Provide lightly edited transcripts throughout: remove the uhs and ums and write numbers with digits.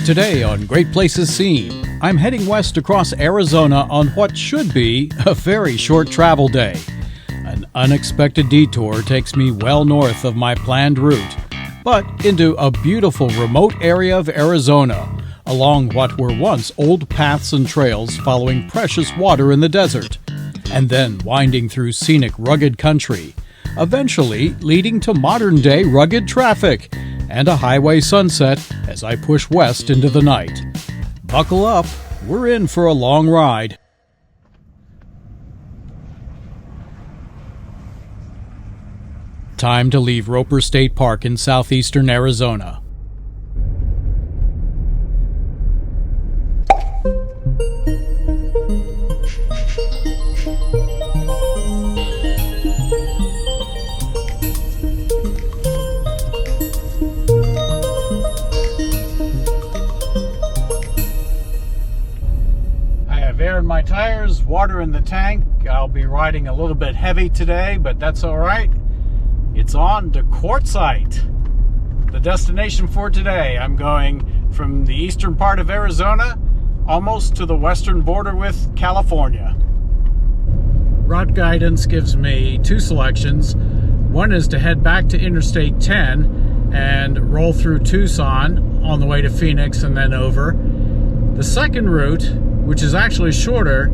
Today on Great Places Seen, I'm heading west across Arizona on what should be a very short travel day. An unexpected detour takes me well north of my planned route, but into a beautiful remote area of Arizona, along what were once old paths and trails following precious water in the desert, and then winding through scenic, rugged country, eventually leading to modern-day rugged traffic and a highway sunset as I push west into the night. Buckle up, we're in for a long ride. Time to leave Roper State Park in southeastern Arizona. Air in my tires, water in the tank. I'll be riding a little bit heavy today, but that's all right. It's on to Quartzsite, the destination for today. I'm going from the eastern part of Arizona almost to the western border with California. Route guidance gives me two selections. One is to head back to Interstate 10 and roll through Tucson on the way to Phoenix and then over. The second route, which is actually shorter,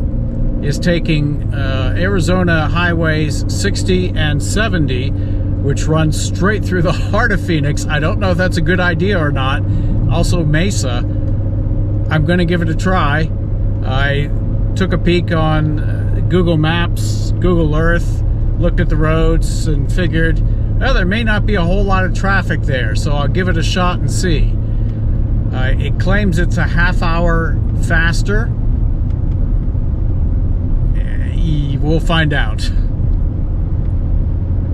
is taking Arizona highways 60 and 70, which runs straight through the heart of Phoenix. I don't know if that's a good idea or not. Also Mesa. I'm going to give it a try. I took a peek on Google Maps, Google Earth, looked at the roads and figured, well, there may not be a whole lot of traffic there, so I'll give it a shot and see. It claims it's a half hour faster. We'll find out.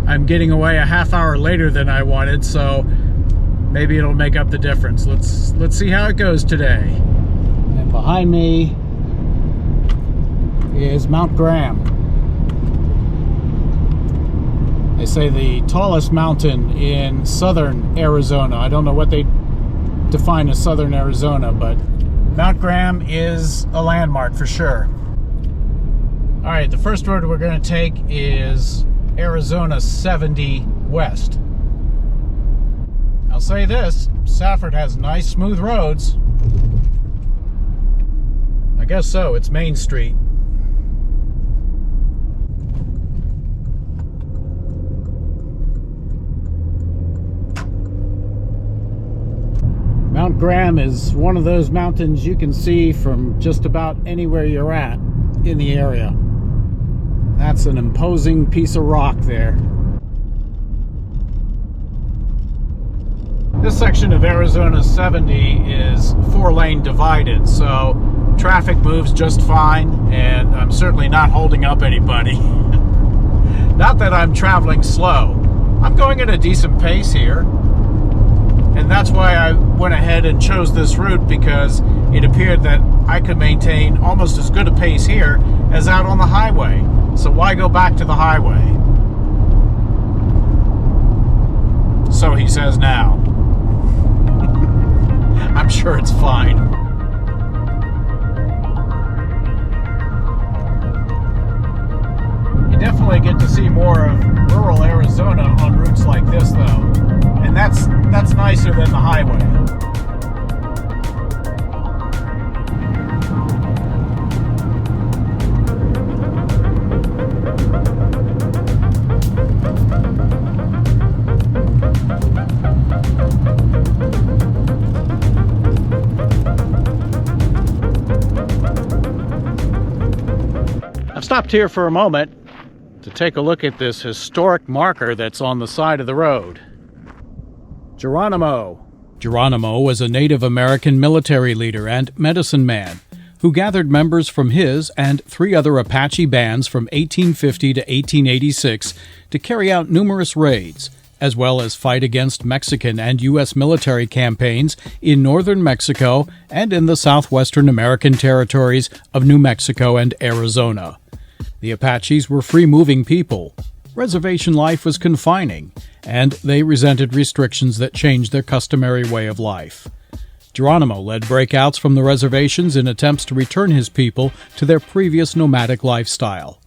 I'm getting away a half hour later than I wanted, so maybe it'll make up the difference. Let's see how it goes today. And behind me is Mount Graham. They say the tallest mountain in southern Arizona. I don't know what they define as southern Arizona, but Mount Graham is a landmark for sure. All right, the first road we're going to take is Arizona 70 West. I'll say this, Safford has nice smooth roads. I guess so, it's Main Street. Mount Graham is one of those mountains you can see from just about anywhere you're at in the area. That's an imposing piece of rock there. This section of Arizona 70 is 4-lane divided, so traffic moves just fine, and I'm certainly not holding up anybody. Not that I'm traveling slow. I'm going at a decent pace here, and that's why I went ahead and chose this route, because it appeared that I could maintain almost as good a pace here as out on the highway. So why go back to the highway? So he says now. I'm sure it's fine. You definitely get to see more of rural Arizona on routes like this, though. And that's nicer than the highway. I've stopped here for a moment to take a look at this historic marker that's on the side of the road. Geronimo. Geronimo was a Native American military leader and medicine man who gathered members from his and 3 other Apache bands from 1850 to 1886 to carry out numerous raids, as well as fight against Mexican and U.S. military campaigns in northern Mexico and in the southwestern American territories of New Mexico and Arizona. The Apaches were free-moving people. Reservation life was confining, and they resented restrictions that changed their customary way of life. Geronimo led breakouts from the reservations in attempts to return his people to their previous nomadic lifestyle.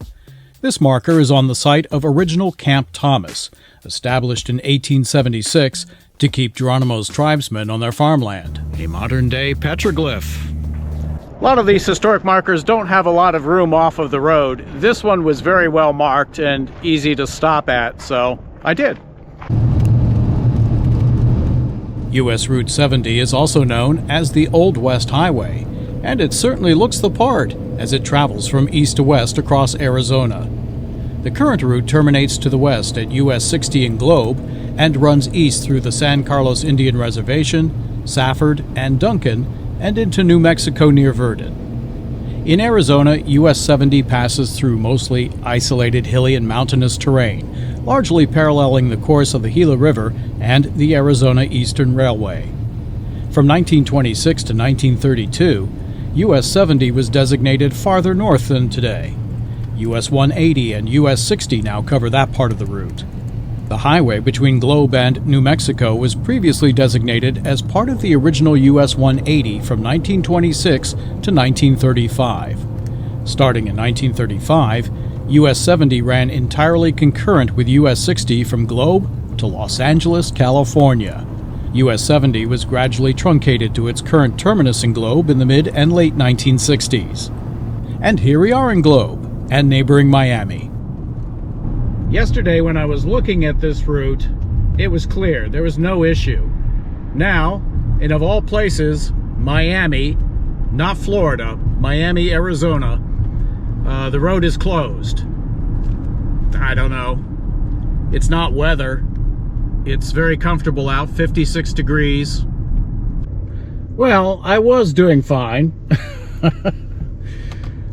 This marker is on the site of original Camp Thomas, established in 1876 to keep Geronimo's tribesmen on their farmland. A modern-day petroglyph. A lot of these historic markers don't have a lot of room off of the road. This one was very well marked and easy to stop at, so I did. US Route 70 is also known as the Old West Highway, and it certainly looks the part as it travels from east to west across Arizona. The current route terminates to the west at US 60 in Globe and runs east through the San Carlos Indian Reservation, Safford, and Duncan, and into New Mexico near Verdun. In Arizona, US 70 passes through mostly isolated hilly and mountainous terrain, largely paralleling the course of the Gila River and the Arizona Eastern Railway. From 1926 to 1932, US 70 was designated farther north than today. US 180 and US 60 now cover that part of the route. The highway between Globe and New Mexico was previously designated as part of the original US 180 from 1926 to 1935. Starting in 1935, US 70 ran entirely concurrent with US 60 from Globe to Los Angeles, California. US 70 was gradually truncated to its current terminus in Globe in the mid and late 1960s. And here we are in Globe and neighboring Miami. Yesterday when I was looking at this route, it was clear. There was no issue. Now, and of all places, Miami, not Florida, Miami, Arizona, the road is closed. I don't know. It's not weather. It's very comfortable out, 56 degrees. Well, I was doing fine.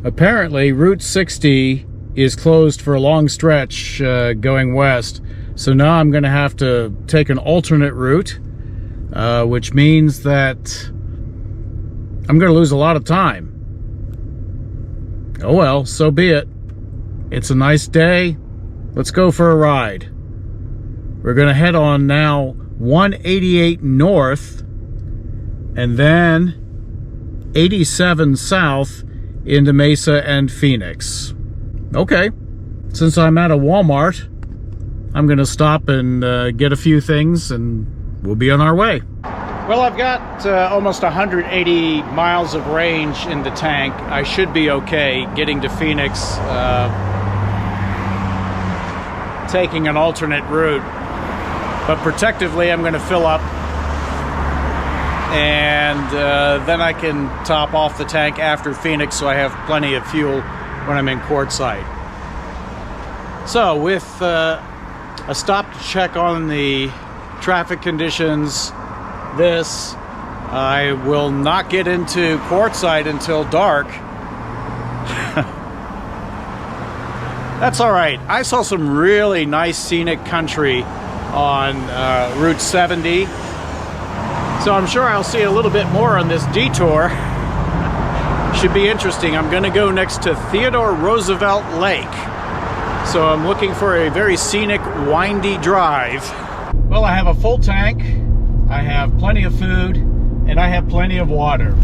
Apparently, Route 60 is closed for a long stretch going west. So now I'm going to have to take an alternate route, which means that I'm going to lose a lot of time. Oh well, so be it. It's a nice day. Let's go for a ride. We're going to head on now 188 north and then 87 south into Mesa and Phoenix. Okay, since I'm at a Walmart, I'm going to stop and get a few things and we'll be on our way. Well, I've got almost 180 miles of range in the tank. I should be okay getting to Phoenix, taking an alternate route. But protectively, I'm going to fill up and then I can top off the tank after Phoenix so I have plenty of fuel when I'm in quartzsite. So with a stop to check on the traffic conditions, I will not get into quartzsite until dark. That's all right. I saw some really nice scenic country on Route 70. So I'm sure I'll see a little bit more on this detour. Should be interesting. I'm going to go next to Theodore Roosevelt Lake. So I'm looking for a very scenic, windy drive. Well, I have a full tank, I have plenty of food, and I have plenty of water.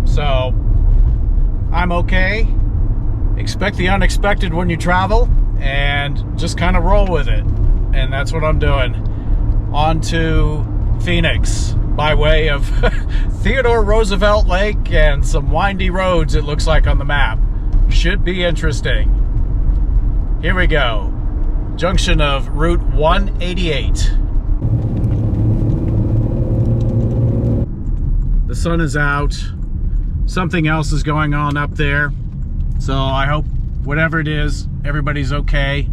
So I'm okay. Expect the unexpected when you travel and just kind of roll with it. And that's what I'm doing. On to Phoenix by way of Theodore Roosevelt Lake and some windy roads, it looks like on the map. Should be interesting. Here we go. Junction of Route 188. The sun is out. Something else is going on up there. So I hope whatever it is, everybody's okay.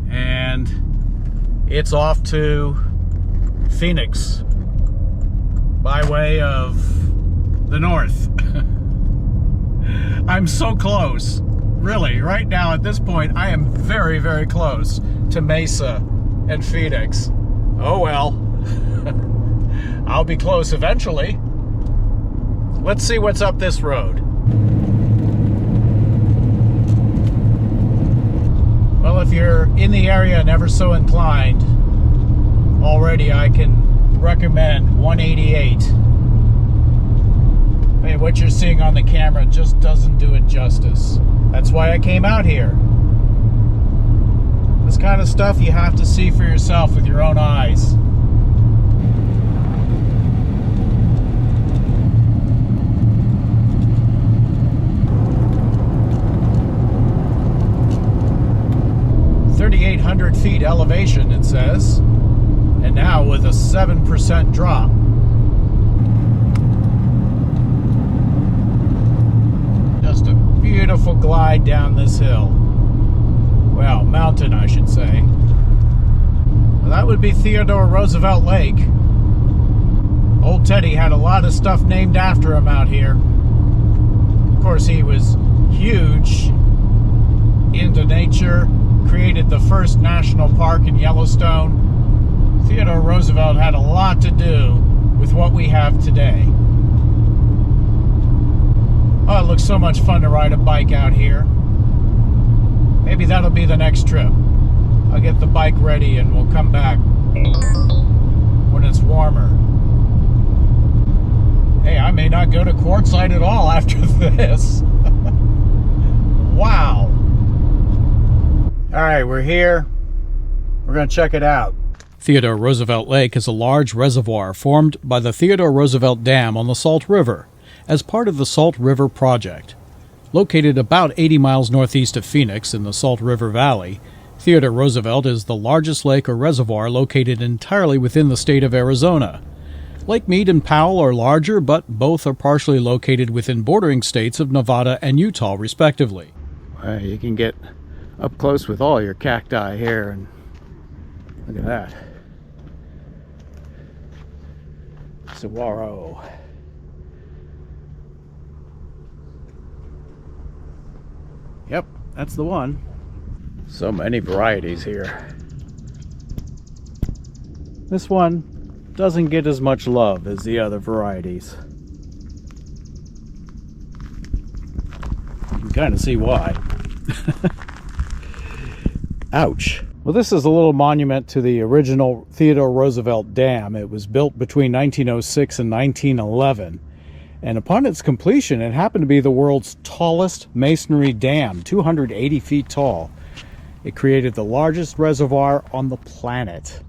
And it's off to Phoenix by way of the north. I'm so close. Really, right now at this point, I am very, very close to Mesa and Phoenix. Oh well. I'll be close eventually. Let's see what's up this road. Well, if you're in the area and ever so inclined, already I can recommend 188. what you're seeing on the camera just doesn't do it justice. That's why I came out here. This kind of stuff you have to see for yourself with your own eyes. .800 feet elevation, it says, and now with a 7% drop. Just a beautiful glide down this hill. Well, mountain, I should say. Well, that would be Theodore Roosevelt Lake. Old Teddy had a lot of stuff named after him out here. Of course, he was huge into nature. Created the first national park in Yellowstone. Theodore Roosevelt had a lot to do with what we have today. Oh, it looks so much fun to ride a bike out here. Maybe that'll be the next trip. I'll get the bike ready and we'll come back when it's warmer. Hey, I may not go to Quartzsite at all after this. Wow. All right, we're here. We're going to check it out. Theodore Roosevelt Lake is a large reservoir formed by the Theodore Roosevelt Dam on the Salt River as part of the Salt River Project. Located about 80 miles northeast of Phoenix in the Salt River Valley, Theodore Roosevelt is the largest lake or reservoir located entirely within the state of Arizona. Lake Mead and Powell are larger, but both are partially located within bordering states of Nevada and Utah, respectively. You can get up close with all your cacti here, and look at that. Saguaro. Yep, that's the one. So many varieties here. This one doesn't get as much love as the other varieties. You can kind of see why. Ouch. Well, this is a little monument to the original Theodore Roosevelt Dam. It was built between 1906 and 1911. And upon its completion, it happened to be the world's tallest masonry dam, 280 feet tall. It created the largest reservoir on the planet.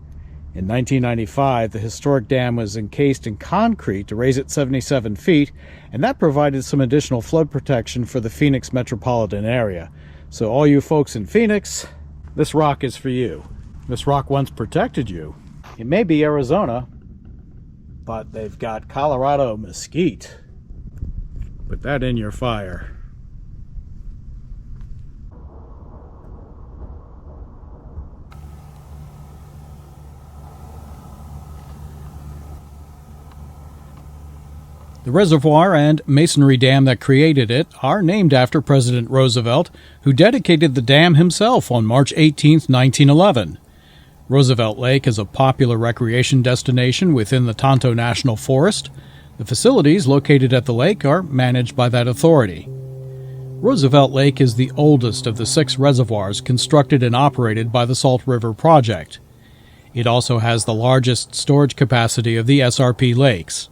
In 1995, the historic dam was encased in concrete to raise it 77 feet, and that provided some additional flood protection for the Phoenix metropolitan area. So all you folks in Phoenix, this rock is for you. This rock once protected you. It may be Arizona, but they've got Colorado mesquite. Put that in your fire. The reservoir and masonry dam that created it are named after President Roosevelt, who dedicated the dam himself on March 18, 1911. Roosevelt Lake is a popular recreation destination within the Tonto National Forest. The facilities located at the lake are managed by that authority. Roosevelt Lake is the oldest of the 6 reservoirs constructed and operated by the Salt River Project. It also has the largest storage capacity of the SRP lakes.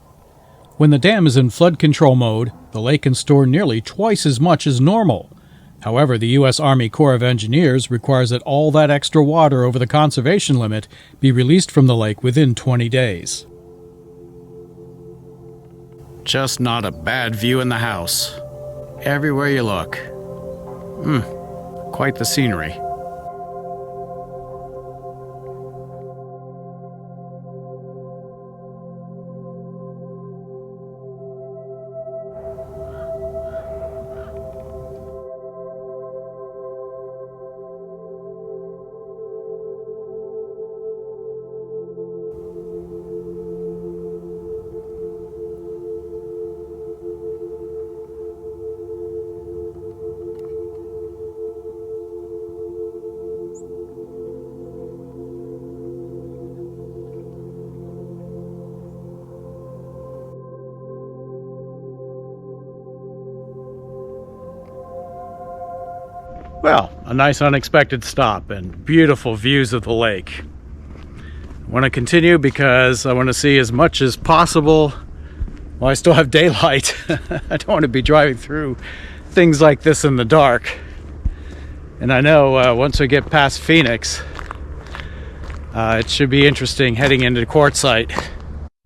When the dam is in flood control mode, the lake can store nearly twice as much as normal. However, the U.S. Army Corps of Engineers requires that all that extra water over the conservation limit be released from the lake within 20 days. Just not a bad view in the house. Everywhere you look. Quite the scenery. Well, a nice unexpected stop and beautiful views of the lake. I want to continue because I want to see as much as possible Well, I still have daylight. I don't want to be driving through things like this in the dark. And I know once we get past Phoenix, it should be interesting heading into Quartzsite.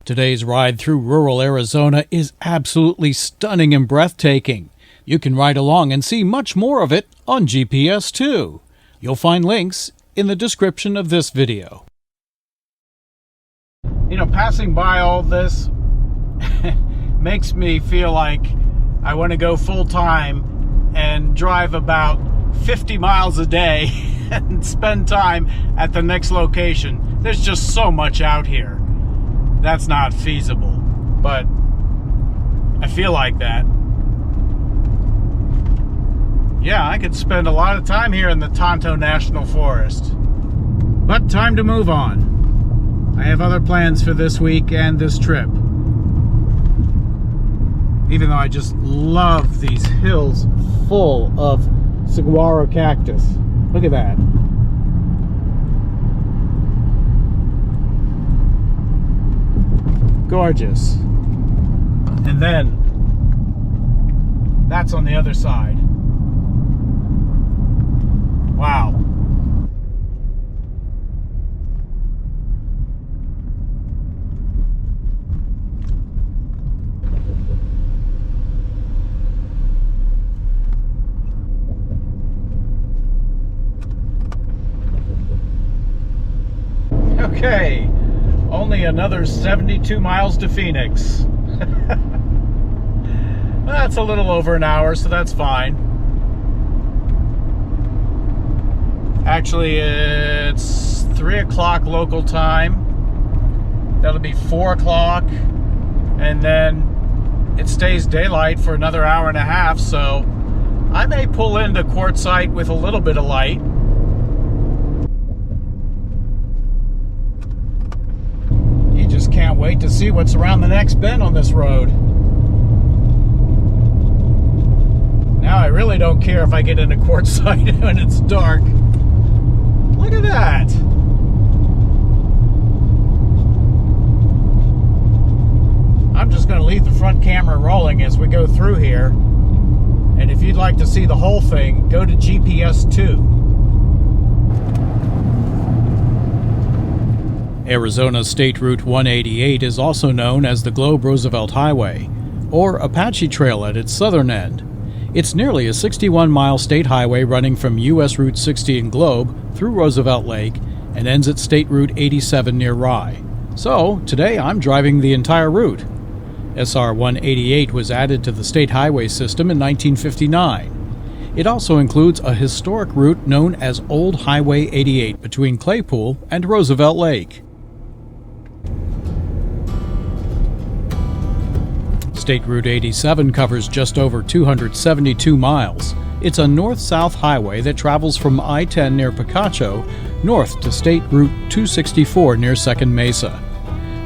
Today's ride through rural Arizona is absolutely stunning and breathtaking. You can ride along and see much more of it on GPS too. You'll find links in the description of this video. You know, passing by all this makes me feel like I want to go full time and drive about 50 miles a day and spend time at the next location. There's just so much out here. That's not feasible, but I feel like that. Yeah, I could spend a lot of time here in the Tonto National Forest. But time to move on. I have other plans for this week and this trip. Even though I just love these hills full of saguaro cactus. Look at that. Gorgeous. And then that's on the other side. Wow. Okay, only another 72 miles to Phoenix. That's a little over an hour, so that's fine. Actually, it's 3 o'clock local time. That'll be 4 o'clock, and then it stays daylight for another hour and a half, so I may pull into Quartzsite with a little bit of light. You just can't wait to see what's around the next bend on this road. Now I really don't care if I get into Quartzsite when it's dark. Look at that. I'm just going to leave the front camera rolling as we go through here. And if you'd like to see the whole thing, go to GPS 2. Arizona State Route 188 is also known as the Globe Roosevelt Highway, or Apache Trail at its southern end. It's nearly a 61-mile state highway running from U.S. Route 60 in Globe through Roosevelt Lake and ends at State Route 87 near Rye. So, today I'm driving the entire route. SR 188 was added to the state highway system in 1959. It also includes a historic route known as Old Highway 88 between Claypool and Roosevelt Lake. State Route 87 covers just over 272 miles. It's a north-south highway that travels from I-10 near Picacho north to State Route 264 near Second Mesa.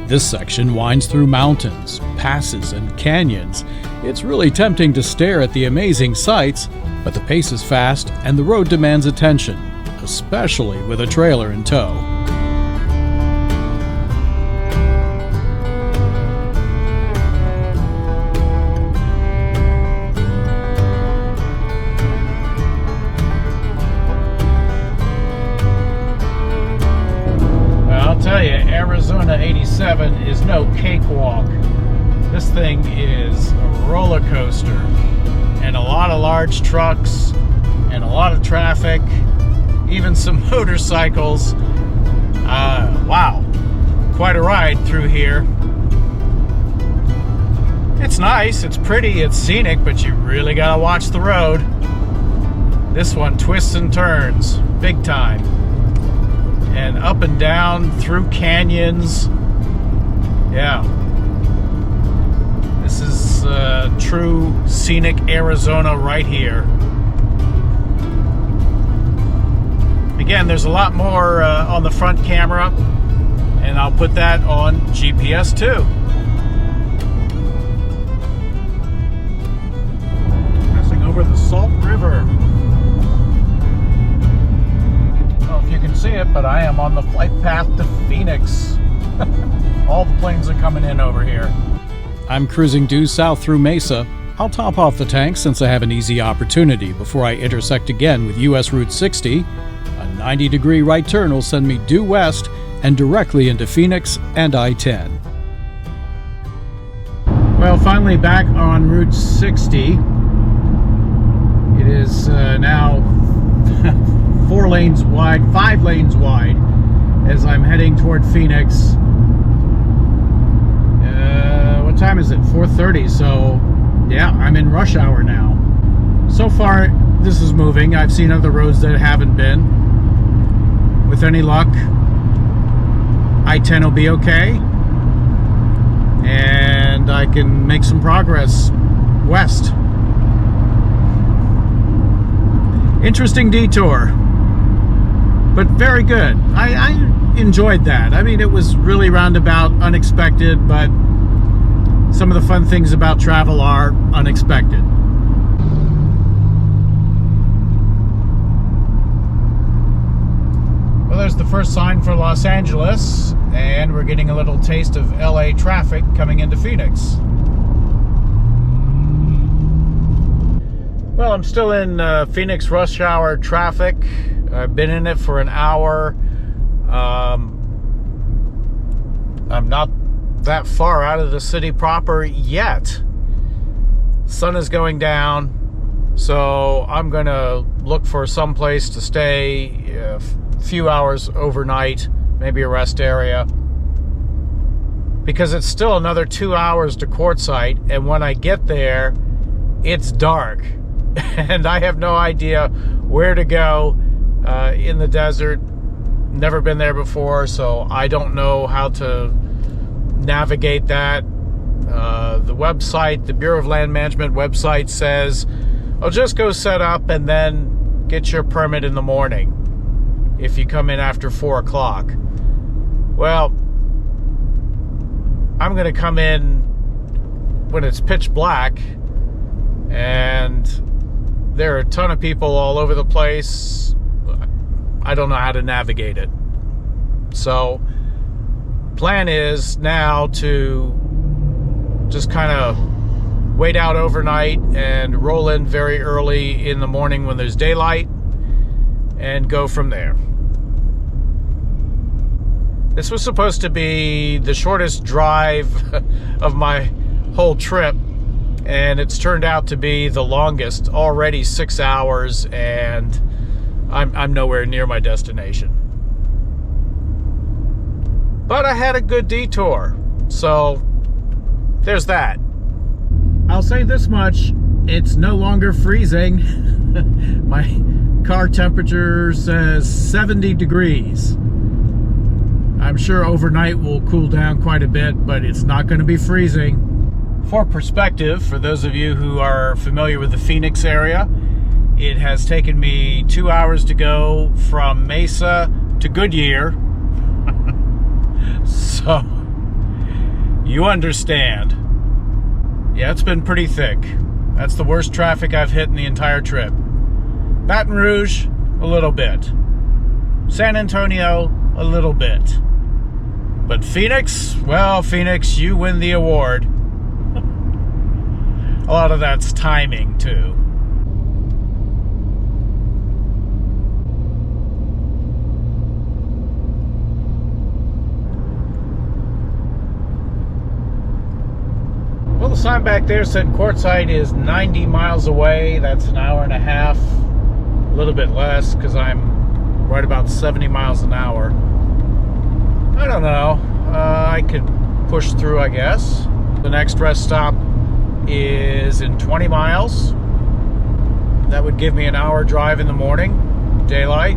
This section winds through mountains, passes, and canyons. It's really tempting to stare at the amazing sights, but the pace is fast and the road demands attention, especially with a trailer in tow. Arizona 87 is no cakewalk. This thing is a roller coaster, and a lot of large trucks and a lot of traffic, even some motorcycles. Wow, quite a ride through here. It's nice, it's pretty, it's scenic, but you really gotta watch the road. This one twists and turns big time, and up and down through canyons. Yeah, this is true scenic Arizona right here. Again, there's a lot more on the front camera, and I'll put that on GPS too. Passing over the Salt River. You can see it, but I am on the flight path to Phoenix. All the planes are coming in over here. I'm cruising due south through Mesa. I'll top off the tank since I have an easy opportunity before I intersect again with US Route 60. A 90-degree right turn will send me due west and directly into Phoenix and I-10. Well, finally back on Route 60. It is now 4 lanes wide, 5 lanes wide, as I'm heading toward Phoenix. What time is it? 4:30, so yeah, I'm in rush hour now. So far, this is moving. I've seen other roads that haven't been. With any luck, I-10 will be okay, and I can make some progress west. Interesting detour, but very good. I enjoyed that. I mean, it was really roundabout, unexpected, but some of the fun things about travel are unexpected. Well, there's the first sign for Los Angeles, and we're getting a little taste of LA traffic coming into Phoenix. Well, I'm still in Phoenix rush hour traffic. I've been in it for an hour. I'm not that far out of the city proper yet. Sun is going down, so I'm gonna look for some place to stay a few hours overnight, maybe a rest area, because it's still another 2 hours to Quartzsite, and when I get there, it's dark. And I have no idea where to go in the desert. Never been there before, so I don't know how to navigate that. The website, the Bureau of Land Management website says, oh, just go set up and then get your permit in the morning if you come in after 4 o'clock. Well, I'm going to come in when it's pitch black, and there are a ton of people all over the place. I don't know how to navigate it. So, plan is now to just kind of wait out overnight and roll in very early in the morning when there's daylight and go from there. This was supposed to be the shortest drive of my whole trip, and it's turned out to be the longest, already 6 hours, and I'm nowhere near my destination. But I had a good detour, so there's that. I'll say this much, it's no longer freezing. My car temperature says 70 degrees. I'm sure overnight will cool down quite a bit, but it's not going to be freezing. For perspective, for those of you who are familiar with the Phoenix area, it has taken me 2 hours to go from Mesa to Goodyear. So, you understand. Yeah, it's been pretty thick. That's the worst traffic I've hit in the entire trip. Baton Rouge, a little bit. San Antonio, a little bit. But Phoenix, well, Phoenix, you win the award. A lot of that's timing, too. Well, the sign back there said Quartzsite is 90 miles away. That's an hour and a half. A little bit less because I'm right about 70 miles an hour. I don't know. I could push through, I guess. The next rest stop is in 20 miles. That would give me an hour drive in the morning, daylight.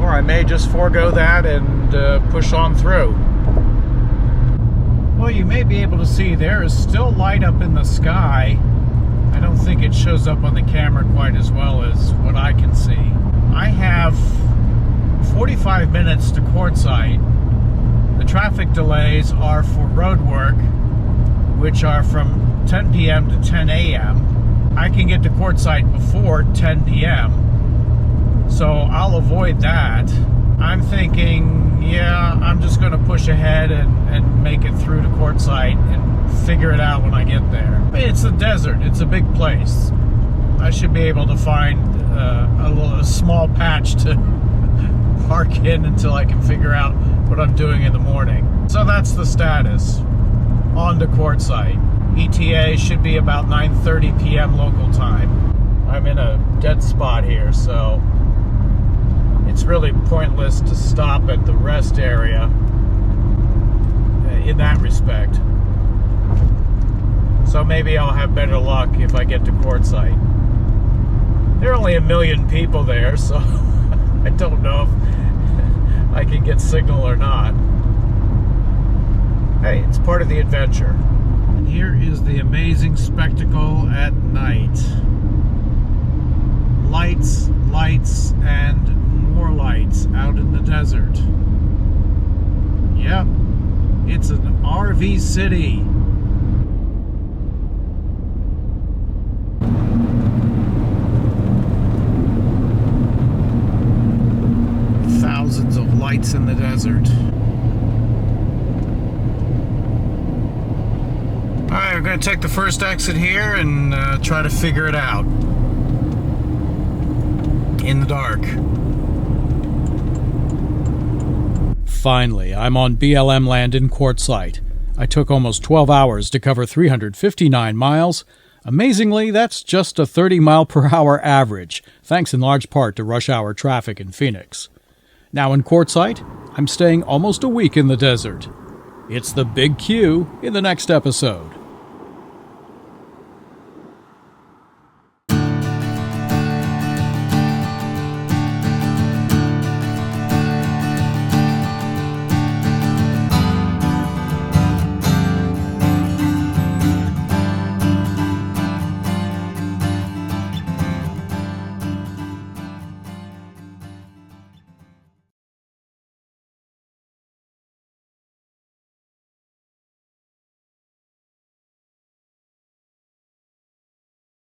Or I may just forego that and push on through. Well, you may be able to see there is still light up in the sky. I don't think it shows up on the camera quite as well as what I can see. I have 45 minutes to Quartzsite. The traffic delays are for road work, which are from 10 p.m. to 10 a.m. I can get to Quartzsite before 10 p.m., so I'll avoid that. I'm thinking, yeah, I'm just going to push ahead and make it through to Quartzsite and figure it out when I get there. I mean, it's a desert. It's a big place. I should be able to find a small patch to park in until I can figure out what I'm doing in the morning. So that's the status. On to Quartzsite. ETA should be about 9:30 p.m. local time. I'm in a dead spot here, so it's really pointless to stop at the rest area in that respect. So maybe I'll have better luck if I get to Quartzsite. There are only 1 million people there, so I don't know if I can get signal or not. Hey, it's part of the adventure. And here is the amazing spectacle at night. Lights, lights, and more lights out in the desert. Yep, it's an RV city. Thousands of lights in the desert. Alright, we're going to take the first exit here and try to figure it out. In the dark. Finally, I'm on BLM land in Quartzsite. I took almost 12 hours to cover 359 miles. Amazingly, that's just a 30-mile-per-hour average, thanks in large part to rush hour traffic in Phoenix. Now in Quartzsite, I'm staying almost a week in the desert. It's the big Q in the next episode.